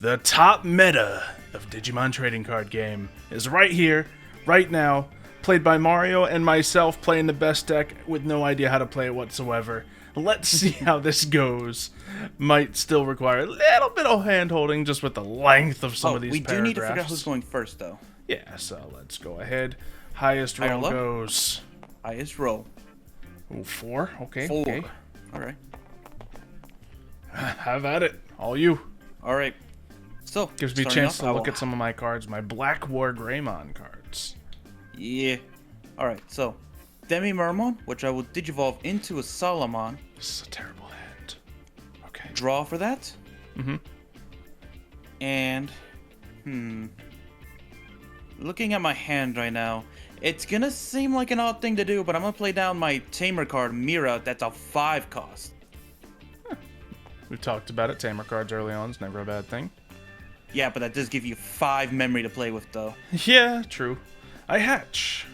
The top meta of Digimon trading card game is right here, right now, played by Mario and myself playing the best deck with no idea how to play it whatsoever. Let's see how this goes. Might still require a little bit of hand-holding just with the length of some of these paragraphs. We do need to figure out who's going first, though. Yeah, so let's go ahead. Highest roll goes... Highest roll. Ooh, 4? Okay, 4. okay. Alright. Have at it. All you. Alright. So, gives me a chance to look at some of my cards, my Black War Greymon cards. Yeah. Alright, so Demi Mermon, which I will digivolve into a Solomon. This is a terrible hand. Okay. Draw for that. Mm-hmm. And, looking at my hand right now, it's gonna seem like an odd thing to do, but I'm gonna play down my Tamer card, Mira, that's a 5 cost. Huh. We've talked about it, Tamer cards early on is never a bad thing. Yeah, but that does give you 5 memory to play with, though. Yeah, true. I hatch.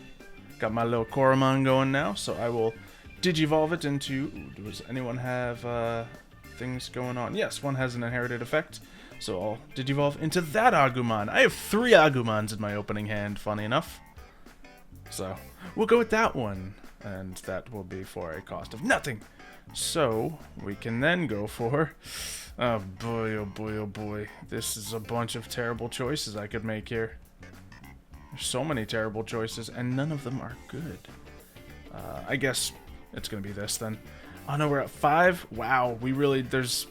Got my little Koromon going now, so I will digivolve it into... Ooh, does anyone have things going on? Yes, one has an inherited effect, so I'll digivolve into that Agumon. I have 3 Agumons in my opening hand, funny enough. So, we'll go with that one, and that will be for a cost of nothing. So, we can then go for... Oh boy, oh boy, oh boy. This is a bunch of terrible choices I could make here. There's so many terrible choices, and none of them are good. I guess it's going to be this then. Oh no, we're at 5? Wow, we really, there's...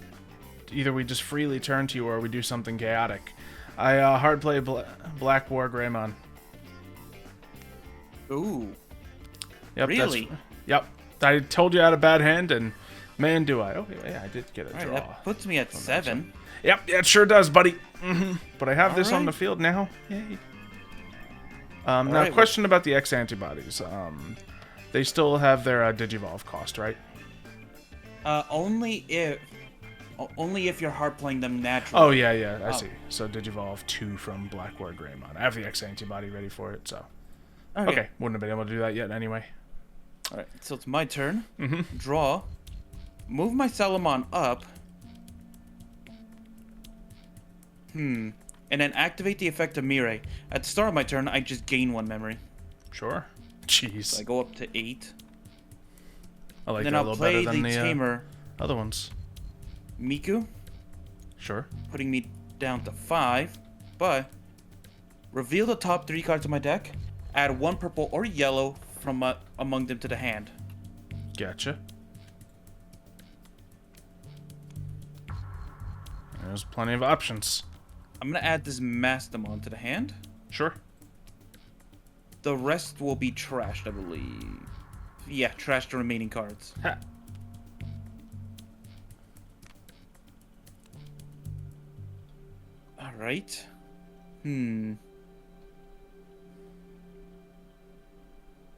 Either we just freely turn to you or we do something chaotic. I hard play Black War Greymon. Ooh. Yep, really? Yep. I told you I had a bad hand, and... Man, do I. Oh, yeah, I did get a draw. That puts me at 7. Yep, yeah, it sure does, buddy. But I have this right. on the field now. Yay. Now, right, question about the X antibodies. They still have their Digivolve cost, right? Only if you're hard playing them naturally. Oh, yeah, I see. So Digivolve 2 from Black War Greymon. I have the X antibody ready for it, so... Okay, wouldn't have been able to do that yet anyway. Alright, so it's my turn. Draw. Move my Solomon up. And then activate the effect of Mirai. At the start of my turn, I just gain 1 memory. Sure. Jeez. So I go up to 8. I like then that a I'll little play better than the Tamer other ones. Miku. Sure. Putting me down to 5. But reveal the top 3 cards of my deck. Add 1 purple or yellow from among them to the hand. Gotcha. There's plenty of options. I'm going to add this Mastamon to the hand. Sure. The rest will be trashed, I believe. Yeah, trash the remaining cards. Ha. Alright.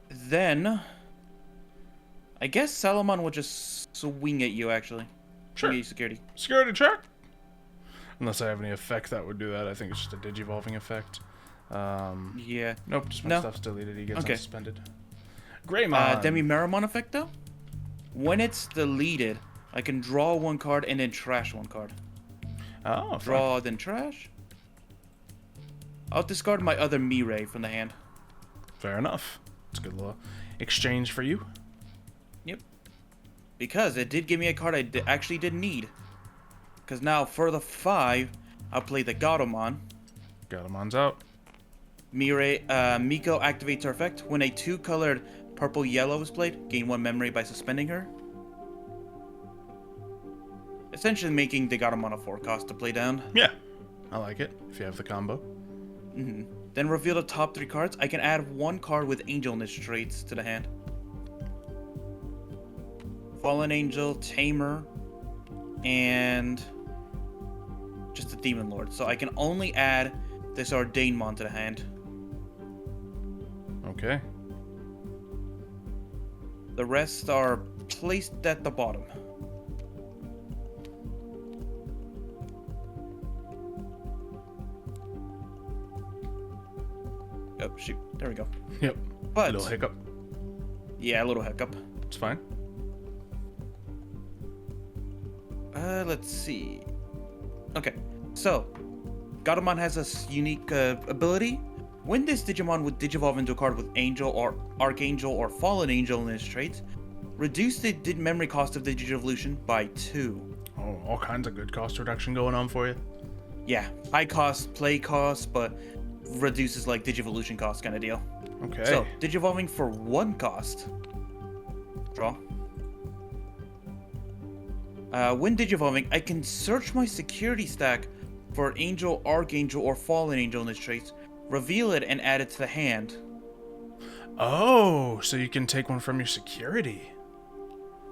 Then... I guess Salomon will just swing at you, actually. Sure. Swing at you, security. Security check? Unless I have any effect that would do that. I think it's just a digivolving effect. Yeah. Nope, just when stuff's deleted, he gets unsuspended. Greymon! Demi Meramon effect, though? When it's deleted, I can draw 1 card and then trash 1 card. Oh, Draw, then trash. I'll discard my other Mirai from the hand. Fair enough. It's a good little exchange for you. Yep. Because it did give me a card I actually didn't need. Because now, for the 5, I'll play the Gatomon. Gatomon's out. Miko activates her effect. When a 2-colored purple-yellow is played, gain 1 memory by suspending her. Essentially making the Gatomon a 4 cost to play down. Yeah, I like it, if you have the combo. Then reveal the top 3 cards. I can add 1 card with Angelness traits to the hand. Fallen Angel, Tamer, and... just the Demon Lord. So I can only add this Ordainemon to the hand. Okay. The rest are placed at the bottom. Oh, shoot. There we go. Yep. But... little hiccup. Yeah, a little hiccup. It's fine. Let's see. Okay, so Gatomon has a unique ability. When this Digimon would Digivolve into a card with Angel or Archangel or Fallen Angel in its traits, reduce the memory cost of the Digivolution by 2. Oh, all kinds of good cost reduction going on for you. Yeah, high cost, play cost, but reduces like Digivolution cost kind of deal. Okay. So, Digivolving for 1 cost. Draw. When Digivolving, I can search my security stack for Angel, Archangel, or Fallen Angel in its traits, reveal it, and add it to the hand. Oh, so you can take one from your security.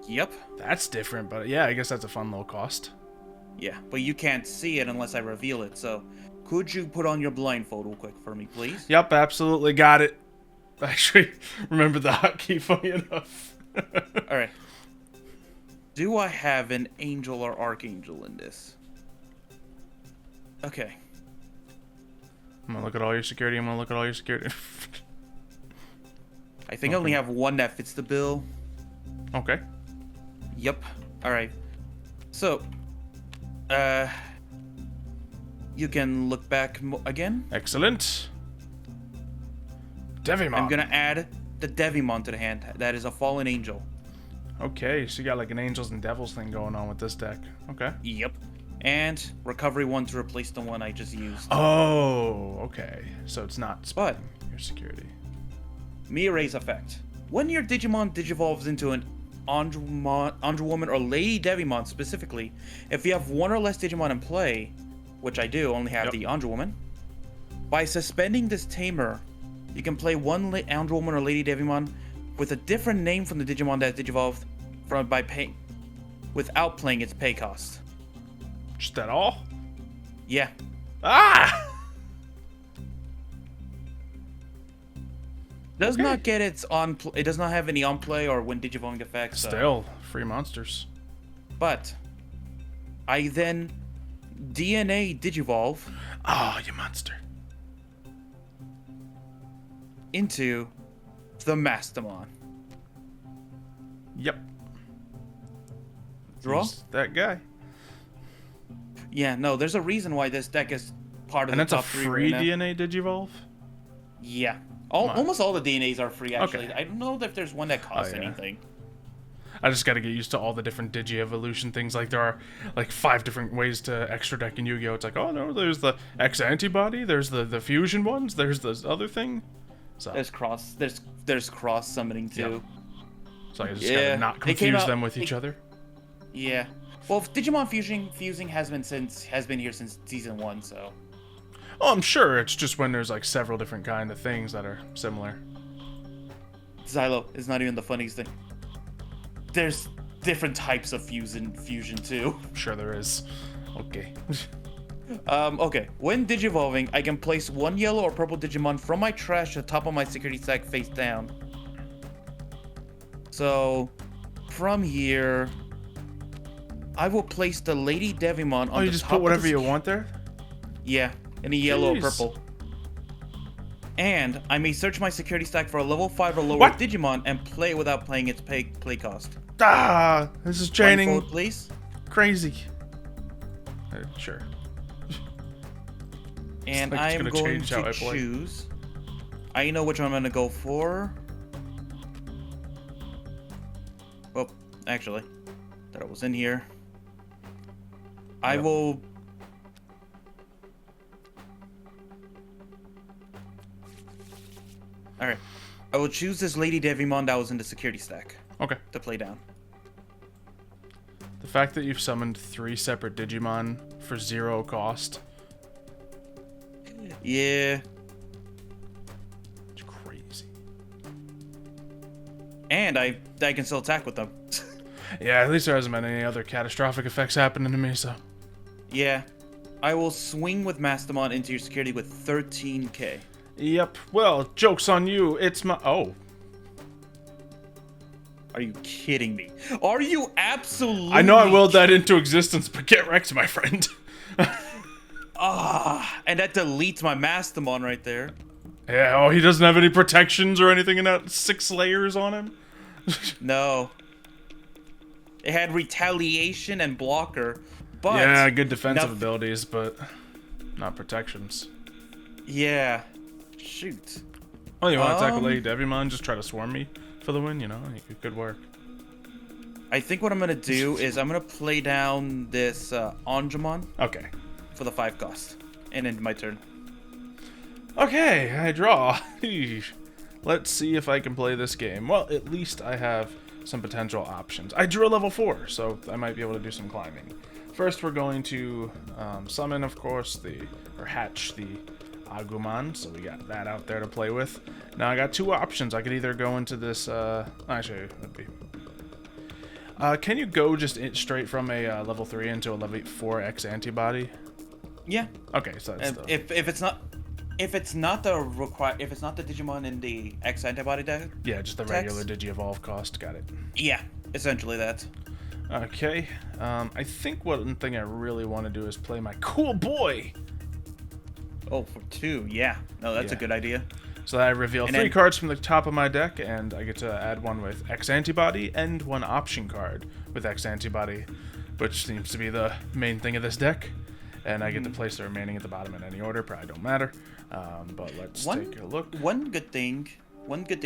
Yep. That's different, but yeah, I guess that's a fun little cost. Yeah, but you can't see it unless I reveal it, so could you put on your blindfold real quick for me, please? Yep, absolutely. Got it. Actually, remember the hotkey, funny enough. Alright. Do I have an Angel or Archangel in this? Okay. I'm gonna look at all your security. I'm gonna look at all your security. I think I only have one that fits the bill. Okay. Yep. Alright. So, you can look back again. Excellent. Devimon. I'm gonna add the Devimon to the hand. That is a Fallen Angel. Okay, so you got like an angels and devils thing going on with this deck. Okay. Yep. And recovery 1 to replace the one I just used. Oh, okay. So it's not But your security. Mireille's effect. When your Digimon digivolves into an Androwoman or Lady Devimon specifically, if you have 1 or less Digimon in play, which I do, only have the Androwoman, by suspending this tamer, you can play 1 Androwoman or Lady Devimon with a different name from the Digimon that digivolved without playing its pay cost. Just that all? Yeah. Ah! Does not get its it does not have any on play or when digivolving effects. Still, free monsters. But I then DNA digivolve Oh, you monster. into the Mastamon. Yep. Draw? Who's that guy. Yeah, no, there's a reason why this deck is part of And the it's a top 3 free right now. DNA Digivolve? Yeah. Almost all the DNAs are free, actually. Okay. I don't know if there's one that costs yeah. anything. I just gotta get used to all the different Digi-Evolution things. Like, there are, like, 5 different ways to extra deck in Yu-Gi-Oh! It's like, oh, no, there's the X-Antibody, there's the fusion ones, there's this other thing. So, There's cross summoning, too. so I just gotta not confuse them with each other. Yeah. Well, Digimon fusing has been here since season 1, so. Oh, I'm sure. It's just when there's, like, several different kind of things that are similar. Xylo is not even the funniest thing. There's different types of fusion too. I'm sure there is. Okay. Okay. When digivolving, I can place 1 yellow or purple Digimon from my trash to the top of my security stack face down. So, from here, I will place the Lady Devimon on Oh, you the just top put of whatever the you want there? Yeah, any yellow or Jeez. purple. And I may search my security stack for a level 5 or lower What? Digimon and play it without playing its play cost. Ah! This is chaining Blindfold, please. crazy. Sure. And like it's I am gonna going change how to I play. choose. I know which one I'm going to go for. Well, actually, that it was in here. I Yep. will. Alright. I will choose this Lady Devimon that was in the security stack Okay. to play down. The fact that you've summoned 3 separate Digimon for 0 cost. Yeah. It's crazy. And I can still attack with them. Yeah, at least there hasn't been any other catastrophic effects happening to me, so. Yeah. I will swing with Mastamon into your security with 13k. Yep. Well, joke's on you. It's my. Oh. Are you kidding me? Are you absolutely? I know I willed that into existence, but get wrecked, my friend. And that deletes my Mastamon right there. Yeah, oh, he doesn't have any protections or anything in that 6 layers on him? No. It had retaliation and blocker, but Yeah, good defensive noth- abilities, but. not protections. Yeah. Shoot. Oh, you want to tackle Lady Devimon? Just try to swarm me for the win, you know? It could work. I think what I'm going to do is I'm going to play down this Angemon Okay. for the 5 cost. And end my turn. Okay, I draw. Let's see if I can play this game. Well, at least I have some potential options. I drew a level 4, so I might be able to do some climbing. First, we're going to summon, of course, or hatch the Agumon, so we got that out there to play with. Now, I got 2 options. I could either go into this, actually, that'd be... can you go just straight from a level 3 into a level 4 X antibody? Yeah. Okay, so that's if it's not the Digimon in the X antibody deck. Yeah, just the regular Digi-Evolve cost. Got it. Yeah, essentially that. Okay. I think one thing I really want to do is play my cool boy. Oh, for 2, yeah. No, that's a good idea. So I reveal 3 cards from the top of my deck, and I get to add one with X antibody and 1 option card with X antibody, which seems to be the main thing of this deck. And I get to place the remaining at the bottom in any order. Probably don't matter. But let's take a look. One good thing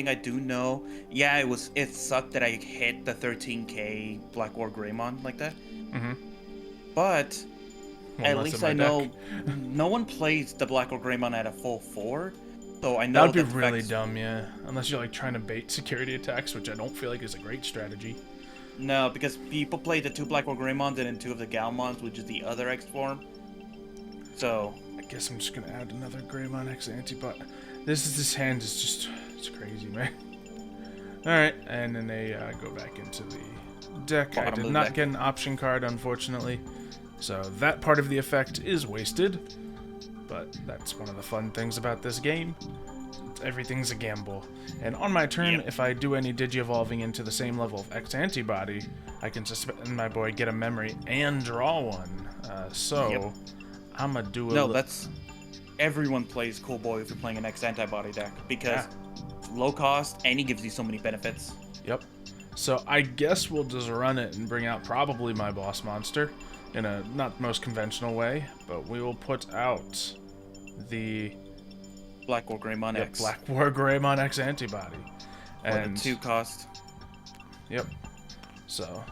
I do know. Yeah, it sucked that I hit the 13k Black War Greymon like that. Mm-hmm. But at least I know deck. no one plays the Black War Greymon at a full 4. So I know that would be really dumb, yeah. Unless you're like trying to bait security attacks, which I don't feel like is a great strategy. No, because people play the 2 Black War Greymons and then 2 of the Galmons, which is the other X form. So I guess I'm just gonna add another Greymon X antibody. This hand is just, it's crazy, man. All right, and then they go back into the deck. I did not get an option card, unfortunately, so that part of the effect is wasted. But that's one of the fun things about this game. Everything's a gamble. And on my turn, if I do any Digi-Evolving into the same level of X antibody, I can suspend my boy, get a memory, and draw one. I'm gonna do a... No, that's... Everyone plays Cool Boy if you're playing an X antibody deck, because low cost, and he gives you so many benefits. Yep. So I guess we'll just run it and bring out probably my boss monster in a not most conventional way, but we will put out the Black War Greymon X. Black War Greymon X antibody. And 2 cost. Yep. So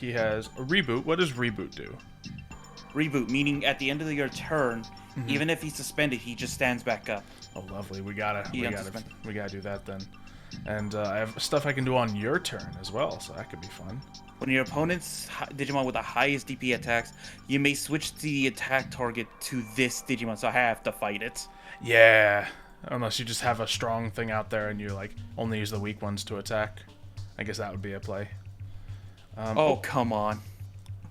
he has a reboot. What does reboot do? Reboot, meaning at the end of your turn, even if he's suspended, he just stands back up. Oh, lovely. We gotta do that then. And I have stuff I can do on your turn as well, so that could be fun. When your opponent's Digimon with the highest DP attacks, you may switch the attack target to this Digimon, so I have to fight it. Yeah, unless you just have a strong thing out there and you like only use the weak ones to attack. I guess that would be a play. Come on.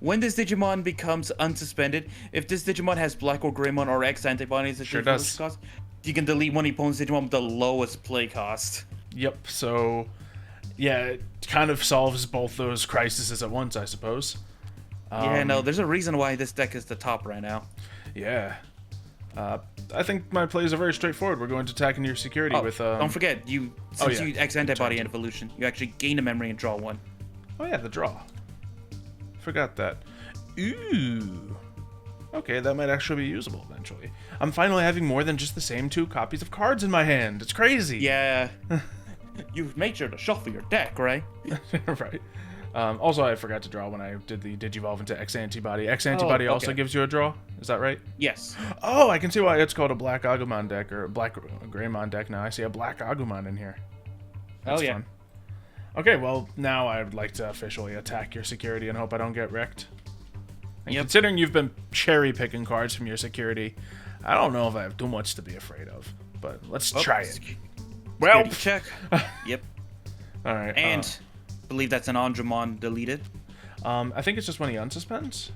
When this Digimon becomes unsuspended, if this Digimon has Black or Greymon or X antibodies that sure does. Cost, you can delete one opponent's Digimon with the lowest play cost. Yep, so yeah, it kind of solves both those crises at once, I suppose. Yeah, no, there's a reason why this deck is the top right now. Yeah. I think my plays are very straightforward. We're going to attack into your security with... Don't forget, you X antibody and evolution, you actually gain a memory and draw one. Oh yeah, the draw. Forgot that. Ooh. Okay, that might actually be usable eventually. I'm finally having more than just the same 2 copies of cards in my hand. It's crazy. Yeah. You've made sure to shuffle your deck, right? Right. Also, I forgot to draw when I did the Digivolve into X antibody. X antibody also gives you a draw. Is that right? Yes. Oh, I can see why it's called a Black Agumon deck or a Black Greymon deck now. I see a Black Agumon in here. That's fun. Okay, well, now I would like to officially attack your security and hope I don't get wrecked. And considering you've been cherry-picking cards from your security, I don't know if I have too much to be afraid of. But let's try it. Well, check. Yep. All right. And believe that's an Angemon deleted. I think it's just when he unsuspends.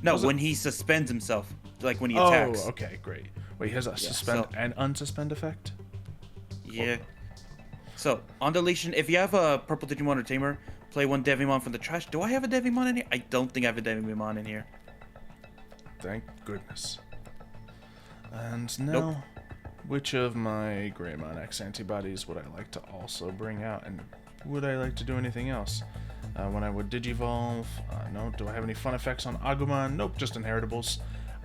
No, when he suspends himself, like when he attacks. Oh, okay, great. Wait, he has a suspend and unsuspend effect? Yeah. So, on deletion, if you have a purple Digimon or Tamer, play 1 Devimon from the trash. Do I have a Devimon in here? I don't think I have a Devimon in here. Thank goodness. And now, which of my Greymon X antibodies would I like to also bring out? And would I like to do anything else? When I would Digivolve, no. Do I have any fun effects on Agumon? Nope, just inheritables.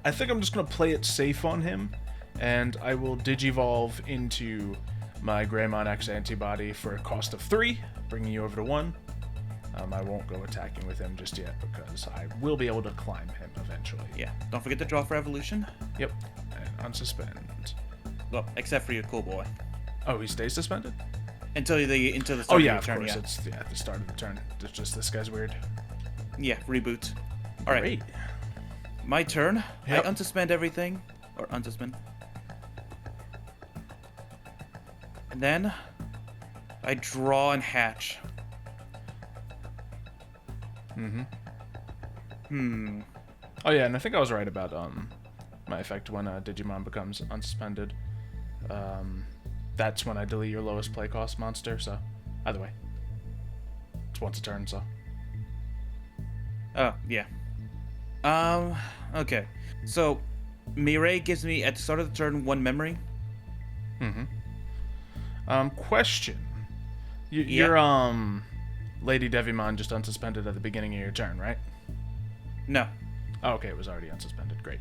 I think I'm just going to play it safe on him, and I will Digivolve into my Greymon X antibody for a cost of 3, bringing you over to 1. I won't go attacking with him just yet because I will be able to climb him eventually. Yeah. Don't forget to draw for evolution. Yep. And unsuspend. Well, except for your cool boy. Oh, he stays suspended? Until the start Oh of yeah, your of turn. course. Yeah. It's at the start of the turn. It's just this guy's weird. Yeah. Reboot. All right. Great. My turn. Yep. I unsuspend everything, or unsuspend. And then I draw and hatch. Oh yeah, and I think I was right about my effect when Digimon becomes unsuspended. That's when I delete your lowest play cost monster. So either way, it's once a turn. So Oh yeah. Okay. So Mireille gives me at the start of the turn 1 memory. Question. Your Lady Devimon just unsuspended at the beginning of your turn, right? No. Oh, okay, it was already unsuspended. Great.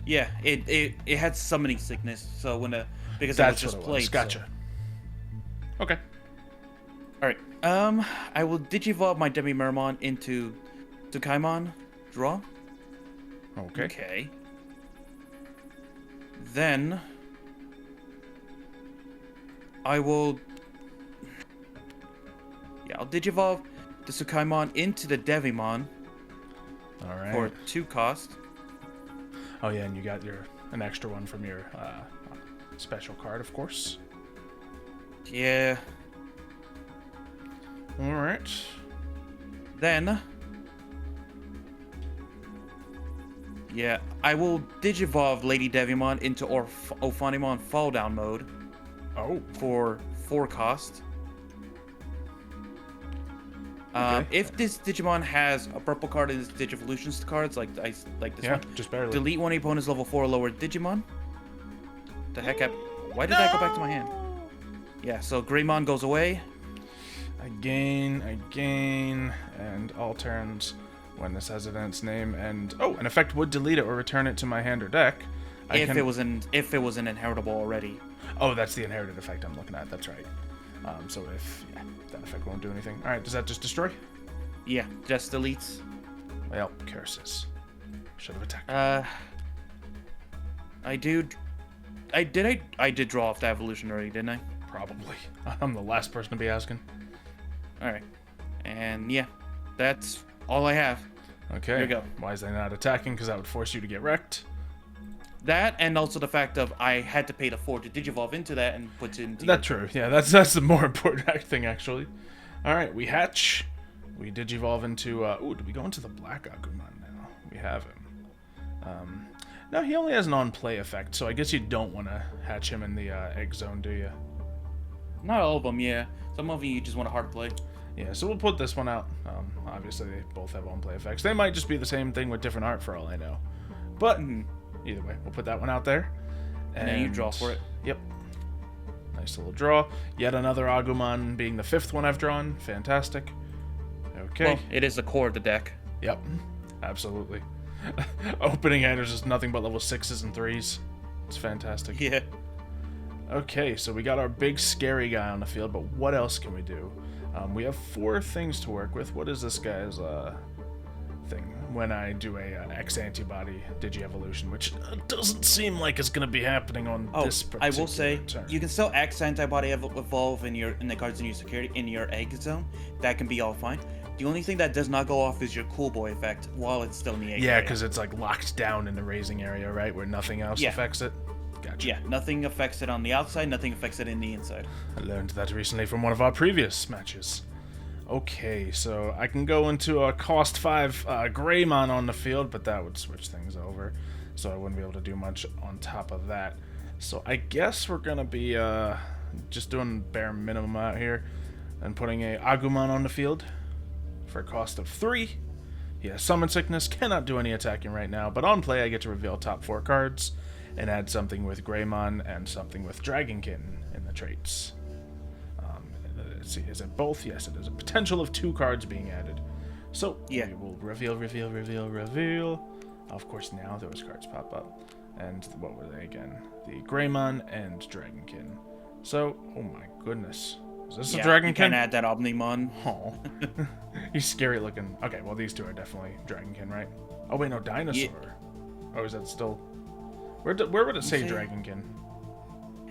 Yeah, it had summoning sickness, so because That's it was just what it played. was. Gotcha. So. Okay. All right. I will Digivolve my Demi-Mermon into Tsukaimon. Draw. Okay. Okay. Then I will. Yeah, I'll Digivolve the Tsukaimon into the Devimon All right. for 2 cost. Oh yeah, and you got an extra one from your special card, of course. Yeah. All right. Then. Yeah, I will Digivolve Lady Devimon into Ophanimon Fall Down mode Oh. for 4 cost. Okay. If this Digimon has a purple card in its Digivolutions cards, like this Yeah, one, just barely. delete one opponent's level 4 or lower Digimon. The heck why did that go back to my hand? Yeah, so Greymon goes away. I gain, and all turns when this has its name, and an effect would delete it or return it to my hand or deck. If it was an inheritable already. Oh, that's the inherited effect I'm looking at. That's right. So if that effect won't do anything. All right, does that just destroy? Yeah, just deletes. Well, curses. Should have attacked. I did draw off the evolution already, didn't I? Probably. I'm the last person to be asking. All right, and yeah, that's all I have. Okay. Here you go. Why is they not attacking? Because that would force you to get wrecked. That, and also the fact of I had to pay the 4 to Digivolve into that and put it into. That's true. Yeah, that's the more important thing, actually. All right, we hatch. We Digivolve into. Do we go into the Black Agumon now? We have him. No, he only has an on-play effect, so I guess you don't want to hatch him in the egg zone, do you? Not all of them, yeah. Some of you just want a hard play. Yeah, so we'll put this one out. Obviously, they both have on-play effects. They might just be the same thing with different art, for all I know. But either way, we'll put that one out there. And then you draw for it. Yep. Nice little draw. Yet another Agumon being the 5th one I've drawn. Fantastic. Okay. Well, it is the core of the deck. Yep. Absolutely. Opening hand is just nothing but level 6s and 3s. It's fantastic. Yeah. Okay, so we got our big scary guy on the field, but what else can we do? We have 4 things to work with. What is this guy's thing? When I do a X antibody Digi-Evolution, which doesn't seem like it's going to be happening on this particular I will say turn. you can still X antibody evolve in the cards in your security in your egg zone. That can be all fine. The only thing that does not go off is your cool boy effect while it's still in the egg Yeah, area. because it's like locked down in the raising area, right, where nothing else affects it. Gotcha. Yeah, nothing affects it on the outside, nothing affects it in the inside. I learned that recently from one of our previous matches. Okay, so I can go into a cost 5 Greymon on the field, but that would switch things over, so I wouldn't be able to do much on top of that. So I guess we're gonna be just doing bare minimum out here and putting a Agumon on the field for a cost of 3. He has Summon Sickness, cannot do any attacking right now, but on play I get to reveal top 4 cards and add something with Greymon and something with Dragonkin in the traits. Let's see, is it both? Yes, it is. A potential of 2 cards being added. So, yeah. we will reveal. Of course, now those cards pop up. And what were they again? The Greymon and Dragonkin. So, oh my goodness. Is this a Dragonkin? You can add that Omnimon. Oh. He's scary looking. Okay, well, these two are definitely Dragonkin, right? Oh, wait, no, Dinosaur. Yeah. Oh, is that still... Where would it say Dragonkin?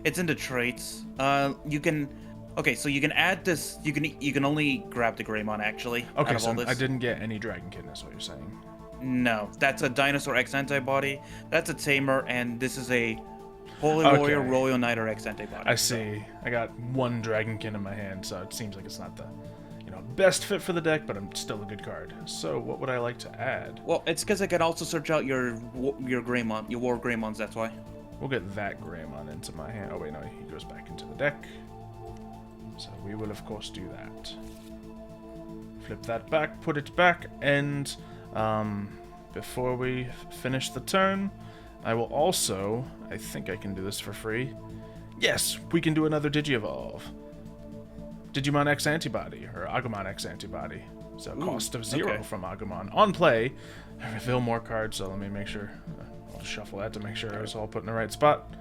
It's in the traits. You can... Okay, so you can add this... You can only grab the Greymon, actually. Okay, so I didn't get any Dragonkin, that's what you're saying. No, that's a Dinosaur X antibody. That's a Tamer, and this is a Holy Warrior Royal Knight or X antibody. I see. I got one Dragonkin in my hand, so it seems like it's not the, best fit for the deck, but I'm still a good card. So what would I like to add? Well, it's because I can also search out your Greymon, your War Greymons. That's why. We'll get that Greymon into my hand. Oh wait, no, he goes back into the deck. So we will of course do that. Flip that back, put it back, and before we finish the turn, I will also, I think I can do this for free. Yes, we can do another Digivolve. Digimon X Antibody, or Agumon X Antibody. So cost of 0 from Agumon. On play, I reveal more cards, so let me make sure. I'll shuffle that to make sure I was all put in the right spot.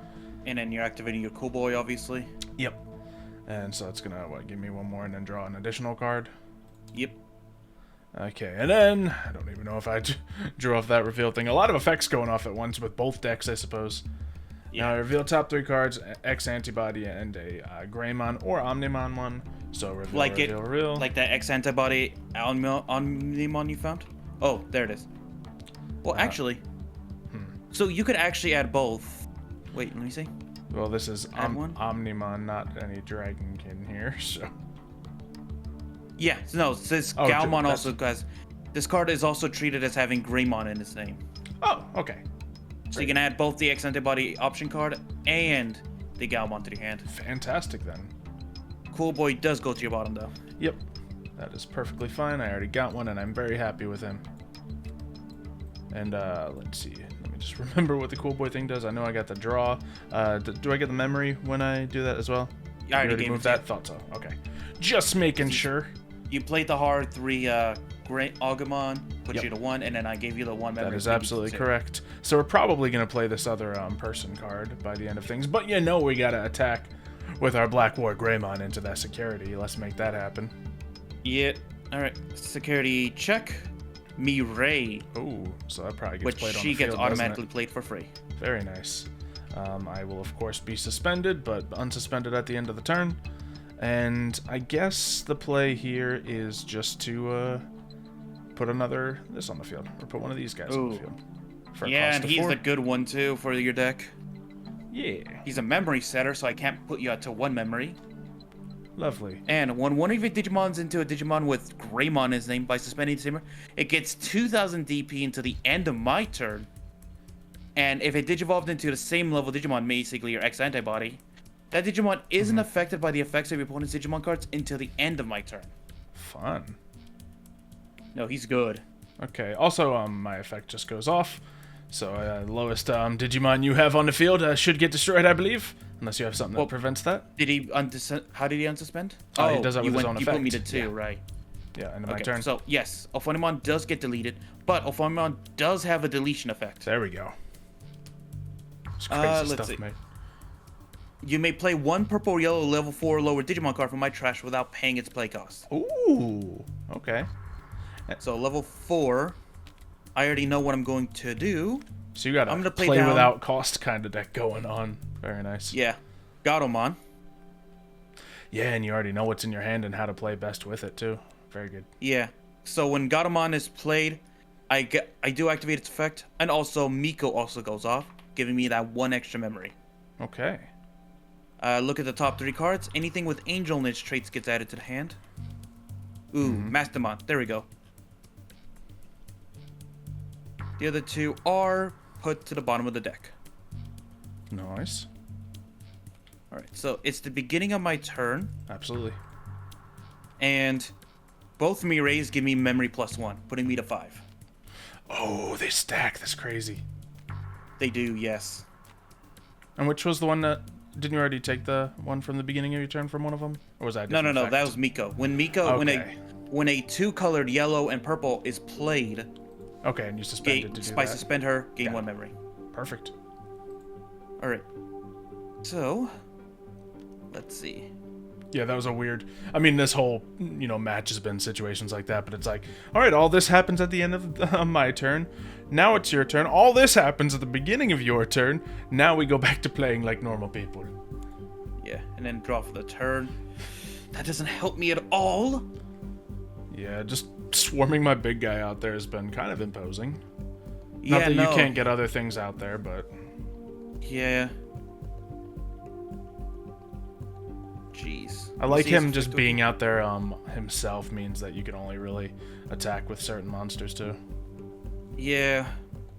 And then you're activating your Cool Boy, obviously. Yep. And so it's gonna, give me one more and then draw an additional card? Yep. Okay, and then, I don't even know if I drew off that reveal thing. A lot of effects going off at once with both decks, I suppose. Yeah. Now I reveal top 3 cards, X Antibody and a Greymon or Omnimon one. So reveal, reveal. Like that X Antibody Omnimon you found? Oh, there it is. Well, actually, so you could actually add both. Wait, let me see. Well, this is Omnimon, not any Dragonkin here, so... Yeah, no, this Galmon also has... This card is also treated as having Greymon in its name. Oh, okay. So great. You can add both the X Antibody option card and the Galmon to your hand. Fantastic, then. Cool Boy does go to your bottom, though. Yep. That is perfectly fine. I already got one, and I'm very happy with him. And, let's see. Let me just remember what the Cool Boy thing does. I know I got the draw. Do I get the memory when I do that as well? I already moved that. Thought so. Okay. Just making sure. You played the hard 3 Great Agumon, put you to 1, and then I gave you the 1 memory. That is absolutely correct. So we're probably going to play this other person card by the end of things. But we got to attack with our Black War Greymon into that security. Let's make that happen. Yeah. All right. Security check. Mirai. Oh, so that probably gets played on the field, she gets automatically played for free. Very nice. I will, of course, be suspended, but unsuspended at the end of the turn. And I guess the play here is just to put this on the field, or put one of these guys on the field. Yeah, and he's a good one, too, for your deck. Yeah. He's a memory setter, so I can't put you out to 1 memory. Lovely. And when one of your Digimons into a Digimon with Greymon in his name by suspending the Tamer, it gets 2,000 DP until the end of my turn. And if it Digivolved into the same level Digimon, basically your X Antibody, that Digimon isn't affected by the effects of your opponent's Digimon cards until the end of my turn. Fun. No, he's good. Okay. Also, my effect just goes off. So, lowest Digimon you have on the field should get destroyed, I believe. Unless you have something that prevents that. Did he how did he unsuspend? He does that with his own effect. You put me to 2, right? Yeah, end of my turn. So, yes, Xylophoney does get deleted, but Xylophoney does have a deletion effect. There we go. It's crazy stuff, mate. You may play 1 purple or yellow level 4 or lower Digimon card from my trash without paying its play cost. Ooh, okay. So level 4, I already know what I'm going to do. So you got a play without cost kind of deck going on. Very nice. Yeah. Gatomon. Yeah, and you already know what's in your hand and how to play best with it, too. Very good. Yeah. So when Gatomon is played, I do activate its effect, and also Miko also goes off, giving me that 1 extra memory. Okay. Look at the top 3 cards. Anything with Angel in its traits gets added to the hand. Ooh, Mastermon. There we go. The other 2 are put to the bottom of the deck. Nice. Alright, so it's the beginning of my turn. Absolutely. And both Mirays give me memory +1, putting me to 5. Oh, they stack. That's crazy. They do, yes. And which was the one that... Didn't you already take the one from the beginning of your turn from one of them? Or was that No, that was Miko. When Miko... Okay. When a 2-colored yellow and purple is played, Okay, and you suspended to do that. Suspend her, gain Yeah. 1 memory. Perfect. Alright. So, let's see. Yeah, that was a weird... I mean, this whole, match has been situations like that, but it's like, all right, all this happens at the end of my turn. Now it's your turn. All this happens at the beginning of your turn. Now we go back to playing like normal people. Yeah, and then draw for the turn. That doesn't help me at all. Yeah, just swarming my big guy out there has been kind of imposing. Yeah, Not that no. you can't get other things out there, but... Yeah. Jeez. I like See, it's him just 50. being out there himself means that you can only really attack with certain monsters too. Yeah.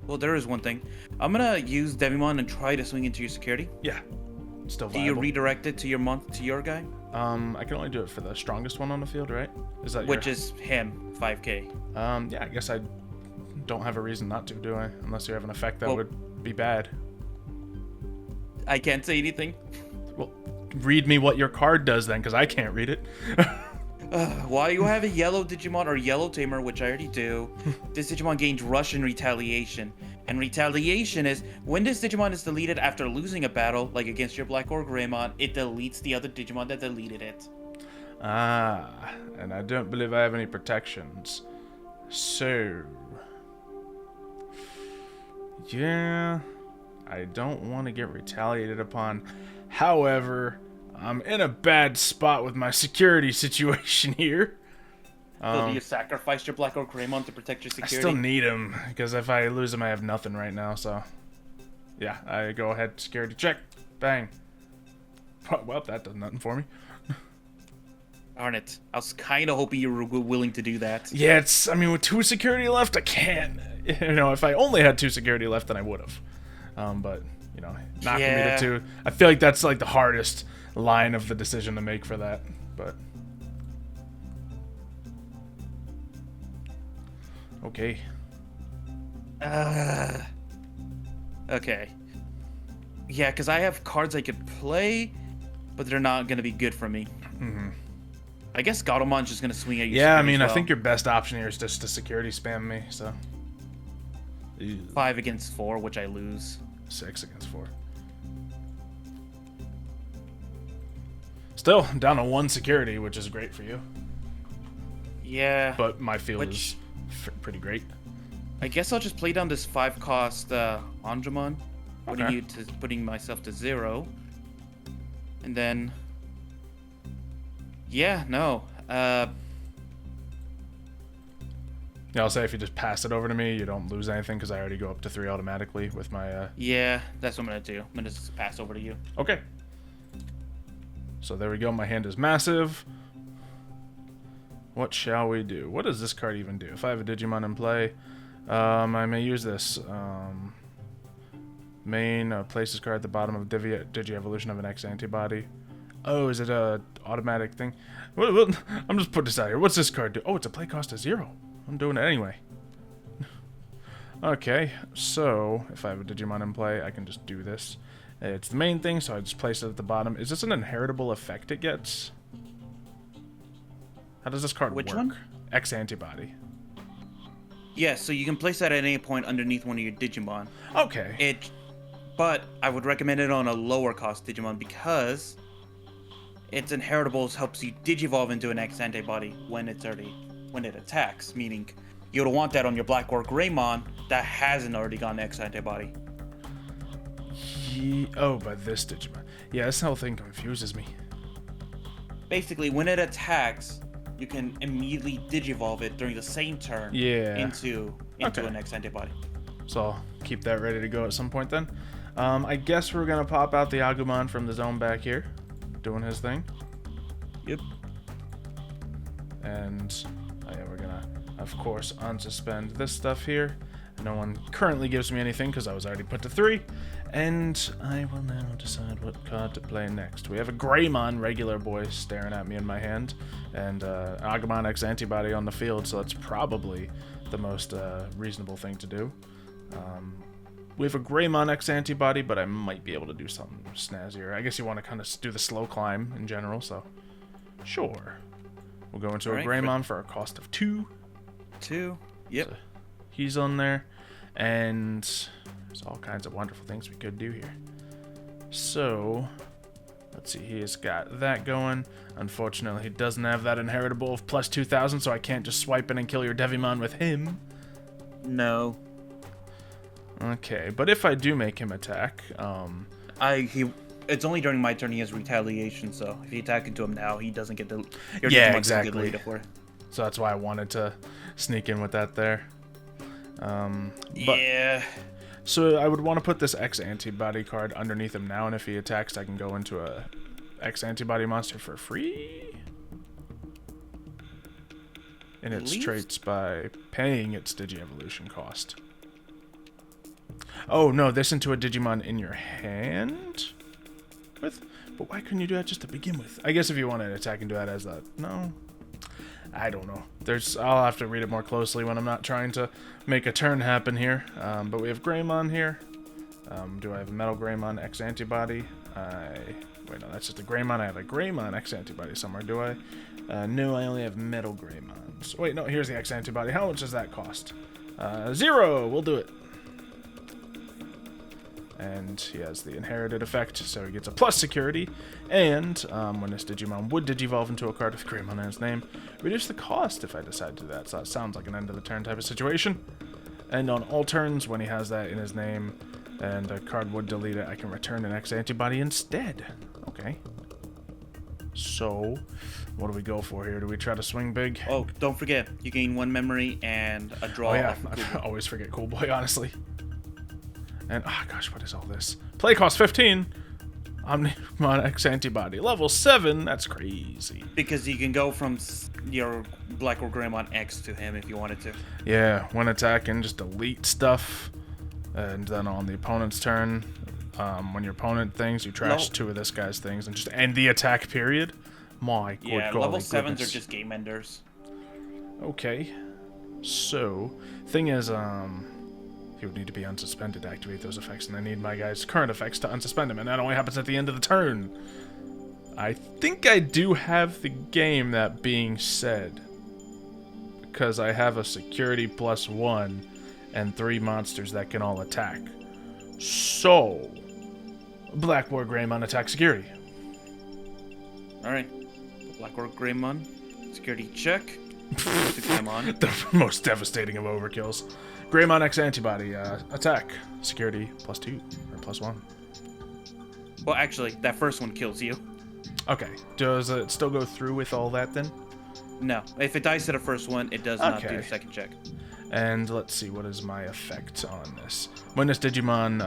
Well, there is one thing. I'm gonna use Devimon and try to swing into your security. Yeah, still Do viable. you redirect it to your guy? I can only do it for the strongest one on the field, right? Is that Which is him, 5k. Yeah, I guess I don't have a reason not to, do I? Unless you have an effect that Well- would be bad. I can't say anything. Well, read me what your card does then, because I can't read it. While you have a yellow Digimon or yellow tamer, which I already do, this Digimon gains Rush and Retaliation. And Retaliation is, when this Digimon is deleted after losing a battle, like against your Black or Greymon, it deletes the other Digimon that deleted it. Ah, and I don't believe I have any protections. So... yeah... I don't want to get retaliated upon. However, I'm in a bad spot with my security situation here. So do you sacrifice your Black or Greymon to protect your I security? still need him, because if I lose him, I have nothing right now, so... yeah, I go ahead, security check. Bang. Well, that does nothing for me. Darn it. I was kind of hoping you were willing to do that. Yeah, I mean, with 2 security left, I can't. If I only had 2 security left, then I would have. But, knocking me to 2. I feel like that's, like, the hardest line of the decision to make for that, but... okay. Okay. Yeah, because I have cards I could play, but they're not going to be good for me. Mm-hmm. I guess Garumon's just going to swing at you. Yeah, I mean, I think your best option here is just to security spam me, so... 5 against 4, which I lose. 6 against 4. Still, down to 1 security, which is great for you. Yeah. But my field is pretty great. I guess I'll just play down this 5-cost Andromon, Okay. putting myself to 0. And then... yeah, no. Yeah, I'll say if you just pass it over to me, you don't lose anything because I already go up to 3 automatically with my... Yeah, that's what I'm going to do. I'm going to just pass over to you. Okay. So there we go. My hand is massive. What shall we do? What does this card even do? If I have a Digimon in play, I may use this. Place this card at the bottom of Digi-Evolution of an X antibody. Oh, is it a automatic thing? Well, I'm just putting this out here. What's this card do? Oh, it's a play cost of 0. I'm doing it anyway. Okay, so if I have a Digimon in play, I can just do this. It's the main thing, so I just place it at the bottom. Is this an inheritable effect it gets? How does this card work? Which one? X antibody. Yeah, so you can place that at any point underneath one of your Digimon. Okay. But I would recommend it on a lower cost Digimon because its inheritables helps you Digivolve into an X antibody when it attacks, meaning you would want that on your Black or Greymon that hasn't already gotten X antibody. Oh, by this Digimon. Yeah, this whole thing confuses me. Basically, when it attacks, you can immediately Digivolve it during the same turn into Okay. an X antibody. So I'll keep that ready to go at some point then. I guess we're going to pop out the Agumon from the zone back here, doing his thing. Yep. And yeah, we're going to, of course, unsuspend this stuff here. No one currently gives me anything because I was already put to 3. And I will now decide what card to play next. We have a Greymon regular boy staring at me in my hand, and Agumon X antibody on the field, so that's probably the most reasonable thing to do. We have a Greymon X antibody, but I might be able to do something snazzier. I guess you want to kind of do the slow climb in general, so sure. We'll go into a Greymon for a cost of 2. 2. Yep. he's on there. And there's all kinds of wonderful things we could do here. So, let's see, he's got that going. Unfortunately, he doesn't have that inheritable of plus 2,000, so I can't just swipe in and kill your Devimon with him. No. Okay, but if I do make him attack, it's only during my turn he has retaliation, so if you attack into him now, he doesn't get the... Your yeah, Digimon exactly. doesn't get deleted for it. So that's why I wanted to sneak in with that there. Yeah. So I would want to put this X antibody card underneath him now, and if he attacks, I can go into a X antibody monster for free. In its traits by paying its Digi-Evolution cost. Oh no, this into a Digimon in your hand? But why couldn't you do that just to begin with? I guess if you want to attack and do that as a... No. I don't know. I'll have to read it more closely when I'm not trying to make a turn happen here. But we have Greymon here. Do I have a Metal Greymon X antibody? Wait, no, that's just a Greymon. I have a Greymon X antibody somewhere, do I? No, I only have Metal Greymons. Wait, no, here's the X antibody. How much does that cost? 0! We'll do it. And he has the inherited effect, so he gets a plus security. And when this Digimon would Digivolve into a card with Greymon in his name, reduce the cost if I decide to do that. So that sounds like an end of the turn type of situation. And on all turns, when he has that in his name and a card would delete it, I can return an X antibody instead. Okay. So, what do we go for here? Do we try to swing big? Oh, don't forget, you gain 1 memory and a draw. Oh yeah, I always forget Cool Boy, honestly. And, oh gosh, what is all this? Play cost 15. Omnimon X antibody. Level 7? That's crazy. Because you can go from your Black or Greymon X to him if you wanted to. Yeah, when attacking, just delete stuff. And then on the opponent's turn, when your opponent things, you trash 2 of this guy's things and just end the attack period. My god. Yeah, level 7s are just game enders. Okay. So, thing is, he would need to be unsuspended to activate those effects, and I need my guy's current effects to unsuspend him, and that only happens at the end of the turn. I think I do have the game, that being said, because I have a security plus 1 and 3 monsters that can all attack. So, Black War Greymon attack security. Alright. Black or Greymon, security check. Greymon. The most devastating of overkills. Greymon X antibody, attack, security, plus 2, or plus 1. Well, actually, that first one kills you. Okay, does it still go through with all that then? No, if it dies to the first one, it does not do the second check. And let's see, what is my effect on this? When this Digimon,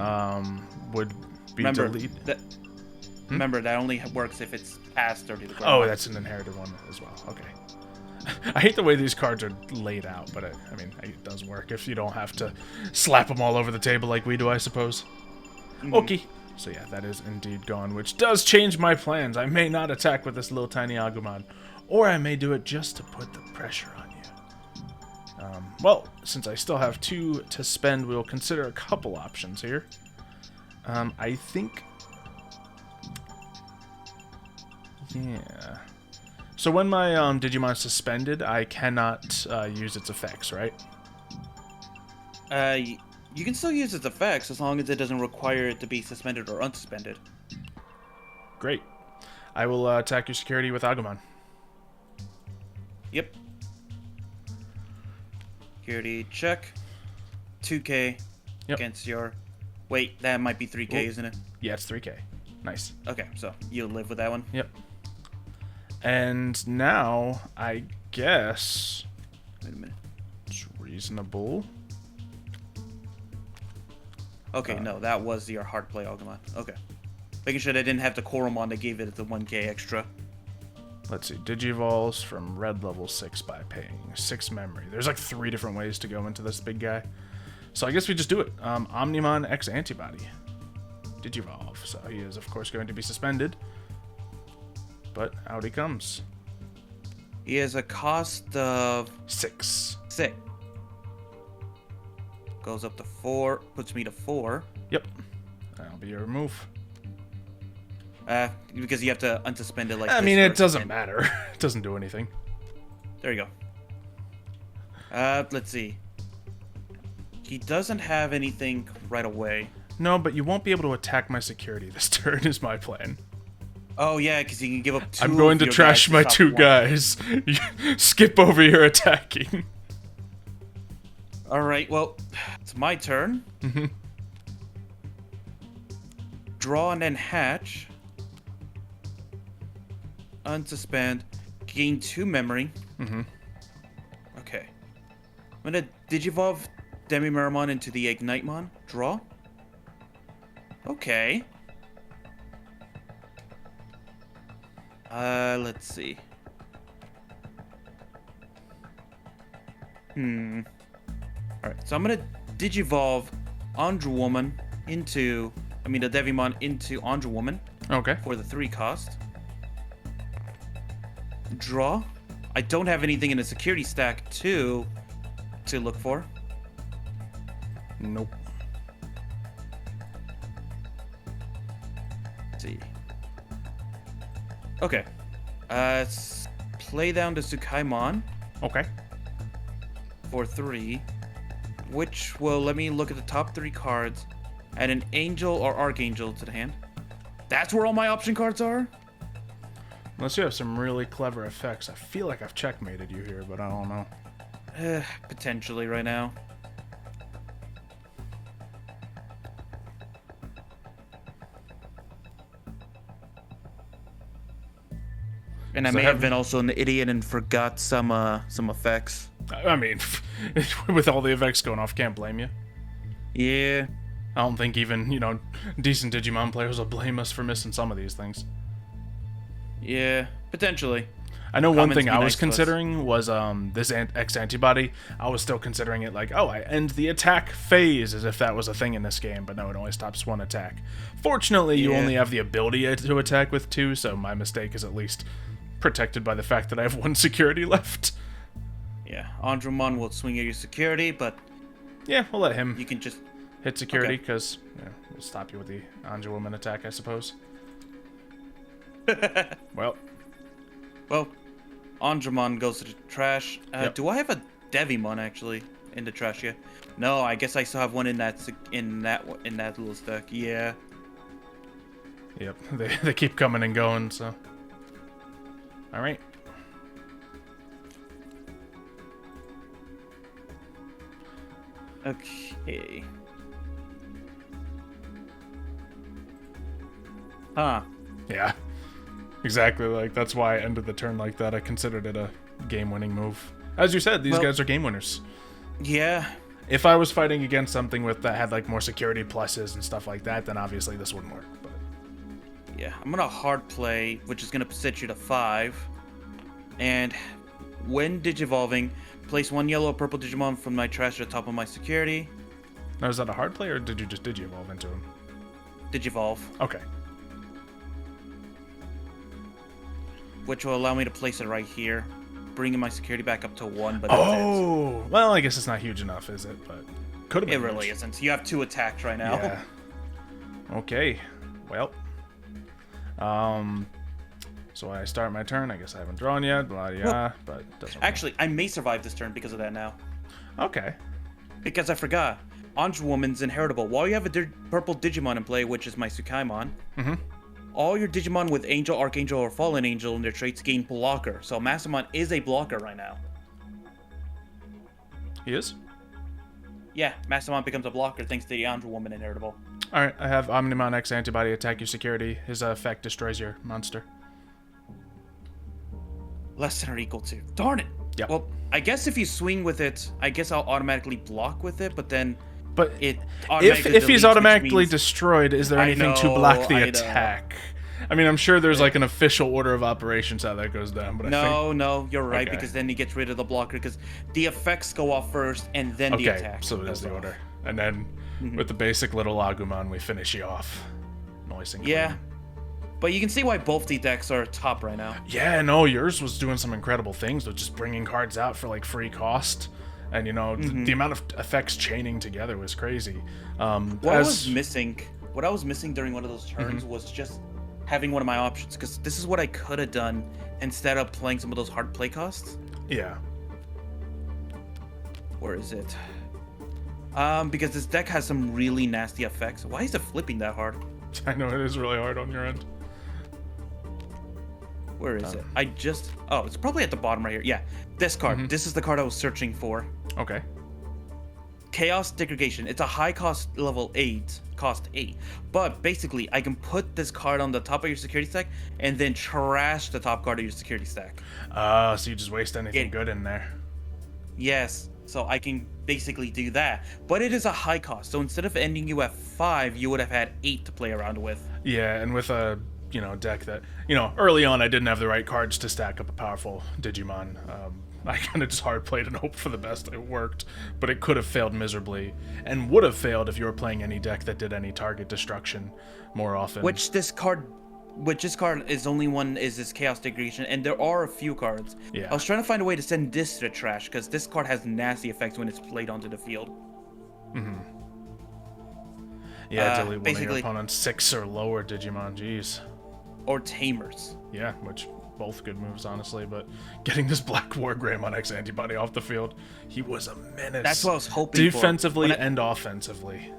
would be deleted... Remember, that only works if it's past 30 to Greymon. Oh, that's an inherited one as well, okay. I hate the way these cards are laid out, but I mean, it does work if you don't have to slap them all over the table like we do, I suppose. Okay. So yeah, that is indeed gone, which does change my plans. I may not attack with this little tiny Agumon, or I may do it just to put the pressure on you. Well, since I still have 2 to spend, we'll consider a couple options here. I think... Yeah... So when my Digimon's suspended, I cannot use its effects, right? You can still use its effects as long as it doesn't require it to be suspended or unsuspended. Great. I will attack your security with Agumon. Yep. Security check. 2k against your... Wait, that might be 3k, isn't it? Yeah, it's 3k. Nice. Okay, so you'll live with that one? Yep. And now, I guess... Wait a minute. It's reasonable. Okay, no, that was your hard play Agumon. Okay. Making sure they didn't have the Koromon that gave it the 1k extra. Let's see. Digivolves from red level 6 by paying 6 memory. There's like 3 different ways to go into this big guy. So I guess we just do it. Omnimon X antibody. Digivolve. So he is, of course, going to be suspended. But out he comes. He has a cost of 6. 6. Goes up to 4. Puts me to 4. Yep. That'll be your move. Because you have to unsuspend it like I mean, it doesn't matter. It doesn't do anything. There you go. Let's see. He doesn't have anything right away. No, but you won't be able to attack my security this turn is my plan. Oh yeah, because you can give up 2. I'm going to your trash guys my stop 2 one. guys. Skip over your attacking. All right, well, it's my turn. Mhm. Draw and then hatch. Unsuspend. Gain 2 memory. Mhm. Okay. I'm gonna Digivolve Demimeramon into the Ignitemon. Draw. Okay. Let's see. Alright, so I'm gonna Digivolve Andrewoman into... the Devimon into Andrewoman Okay. for the 3 cost. Draw. I don't have anything in the security stack to look for. Nope. Let's see. Okay. Play down the Tsukaimon Okay. for 3, which will let me look at the top 3 cards, add an Angel or Archangel to the hand. That's where all my option cards are? Unless you have some really clever effects. I feel like I've checkmated you here, but I don't know. Potentially right now. And I So may have- have been also an idiot and forgot some effects. I mean, with all the effects going off, can't blame you. Yeah. I don't think even, decent Digimon players will blame us for missing some of these things. Yeah. Potentially. I know one Comments thing be I was nice to us. considering was this X antibody. I was still considering it like, oh, I end the attack phase as if that was a thing in this game, but no, it only stops 1 attack. Fortunately, you Yeah. only have the ability to attack with 2, so my mistake is at least protected by the fact that I have 1 security left. Yeah. Andromon will swing at your security, but Yeah, we'll let him you can just... hit security Okay. because we'll stop you with the Anja Woman attack, I suppose. Well, Andromon goes to the trash. Yep. Do I have a Devimon actually in the trash yet? No, I guess I still have one in that little stack. Yeah. yep, they keep coming and going, so. All right. Okay. Huh. Yeah, exactly. Like that's why I ended the turn like that. I considered it a game-winning move. As you said, these Well- guys are game winners. Yeah. If I was fighting against something that had like more security pluses and stuff like that, then obviously this wouldn't work. But Yeah. I'm gonna hard play, which is gonna set you to 5. And when digivolving, place 1 yellow or purple Digimon from my trash to the top of my security. now, is that a hard play or did you just evolve into him? Digivolve, Okay. which will allow me to place it right here, bringing my security back up to 1. But that's it. Oh, well, I guess it's not huge enough, is it? But could have It been. really huge. isn't. You have 2 attacks right now. Yeah. Okay. Well. So I start my turn. I guess I haven't drawn yet. Blah yeah, but it doesn't. Really... Actually, I may survive this turn because of that now. Okay. Because I forgot. Androwoman's inheritable. While you have a purple Digimon in play, which is my Tsukaimon, all your Digimon with Angel, Archangel, or Fallen Angel in their traits gain blocker. So Massamon is a blocker right now. He is. Yeah, Massamon becomes a blocker thanks to the Androwoman inheritable. All right. I have Omnimon X antibody attack your security. His effect destroys your monster. Less than or equal to. Darn it! Yep. Well, I guess if you swing with it, I guess I'll automatically block with it, but then But it if automatically he's deletes, which automatically means- destroyed, is there I anything to know, block the I know. attack? I mean, I'm sure there's like an official order of operations how that goes down, but I think... No, you're right, Okay. because then he gets rid of the blocker, because the effects go off first, and then the Okay, attack. so it is goes the off. order. And then with the basic little Agumon, we finish you off. Nice and clean. Yeah. But you can see why both the decks are top right now. Yeah, no, yours was doing some incredible things with just bringing cards out for like free cost. And the amount of effects chaining together was crazy. What I was missing during one of those turns was just having one of my options, because this is what I could have done instead of playing some of those hard play costs. Yeah. Where is it? Because this deck has some really nasty effects. Why is it flipping that hard? I know it is really hard on your end. Where is it? Oh, it's probably at the bottom right here. Yeah, this card. This is the card I was searching for. Okay. Chaos Degradation. It's a high cost level 8, cost 8. But basically, I can put this card on the top of your security stack and then trash the top card of your security stack. So you just waste anything good in there. Yes, so I can basically do that. But it is a high cost, so instead of ending you at 5, you would have had 8 to play around with. Yeah, and with a, deck that, early on I didn't have the right cards to stack up a powerful Digimon. I kind of just hard played and hoped for the best. It worked, but it could have failed miserably, and would have failed if you were playing any deck that did any target destruction more often. Which this card is only one is this Chaos Degradation, and there are a few cards. Yeah. I was trying to find a way to send this to the trash, because this card has nasty effects when it's played onto the field. Yeah, delete one of your opponent's 6 or lower Digimon, jeez. Or Tamers. Yeah, which... both good moves, honestly, but getting this Black War Greymon X antibody off the field, he was a menace. That's what I was hoping defensively and offensively.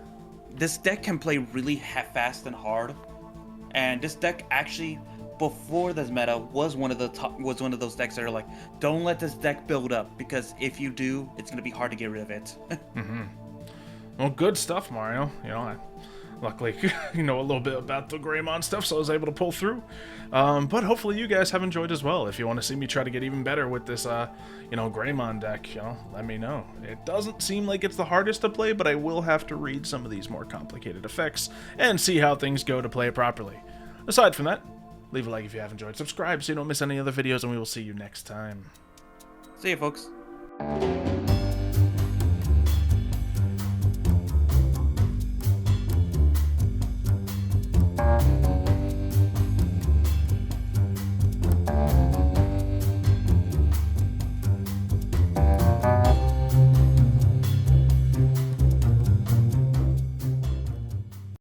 This deck can play really fast and hard, and this deck actually, before this meta, was one of those decks that are like, don't let this deck build up, because if you do, it's gonna be hard to get rid of it. Well, good stuff, Mario. Luckily, a little bit about the Greymon stuff, so I was able to pull through. But hopefully you guys have enjoyed as well. If you want to see me try to get even better with this, Greymon deck, let me know. It doesn't seem like it's the hardest to play, but I will have to read some of these more complicated effects and see how things go to play it properly. Aside from that, leave a like if you have enjoyed, subscribe so you don't miss any other videos, and we will see you next time. See ya, folks.